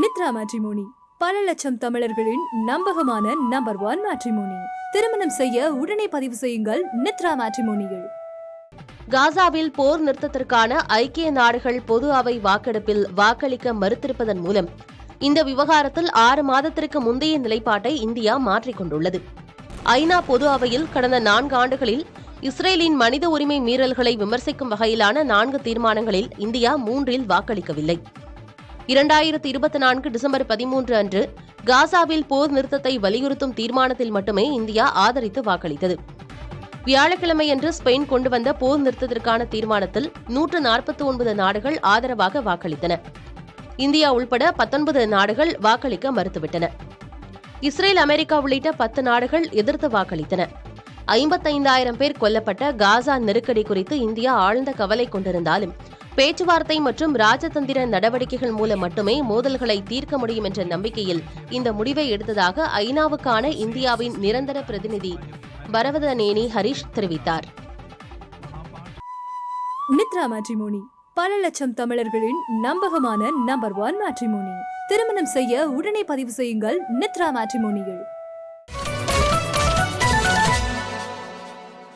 நித்ரா matrimony பல லட்சம் தமிழர்களின் நம்பகமான நம்பர் 1 மேட்ரிமோனி. திருமணம் செய்ய உடனே பதிவு செய்யுங்கள் நித்ரா மேட்ரிமோனியில். காசாவில் போர் நிறுத்தத்திற்கான ஐக்கிய நாடுகள் பொது அவை வாக்கெடுப்பில் வாக்களிக்க மறுத்திருப்பதன் மூலம் இந்த விவகாரத்தில் 6 மாதத்திற்கு முந்தைய நிலைப்பாட்டை இந்தியா மாற்றிக்கொண்டுள்ளது. ஐநா பொது அவையில் கடந்த 4 ஆண்டுகளில் இஸ்ரேலின் மனித உரிமை மீறல்களை விமர்சிக்கும் வகையிலான 4 தீர்மானங்களில் இந்தியா 3இல் வாக்களிக்கவில்லை. 2024 டிசம்பர் 13 அன்று காசாவில் போர் நிறுத்தத்தை வலியுறுத்தும் தீர்மானத்தில் மட்டுமே இந்தியா ஆதரித்து வாக்களித்தது. வியாழக்கிழமையன்று ஸ்பெயின் கொண்டு வந்த போர் நிறுத்தத்திற்கான தீர்மானத்தில் 149 நாடுகள் ஆதரவாக வாக்களித்தன. இந்தியா உள்பட 19 நாடுகள் வாக்களிக்க மறுத்துவிட்டன. இஸ்ரேல், அமெரிக்கா உள்ளிட்ட 10 நாடுகள் எதிர்த்து வாக்களித்தன. 55,000 பேர் கொல்லப்பட்ட காசா நெருக்கடி குறித்து இந்தியா ஆழ்ந்த கவலை கொண்டிருந்தாலும் பேச்சுவார்த்தை மற்றும் ராஜதந்திர நடவடிக்கைகள் மூலம் மட்டுமே மோதல்களை தீர்க்க முடியும் என்ற நம்பிக்கையில் இந்த முடிவை எடுத்ததாக ஐநாவுக்கான இந்தியாவின் நிரந்தர பிரதிநிதி பரவதநேனி ஹரிஷ் தெரிவித்தார். நித்ரா மேட்ரிமோனி பல லட்சம் தமிழர்களின் நம்பகமான நம்பர் 1 மேட்ரிமோனி. திருமணம் செய்ய உடனே பதிவு செய்யுங்கள் நித்ரா மேட்ரிமோனியில்.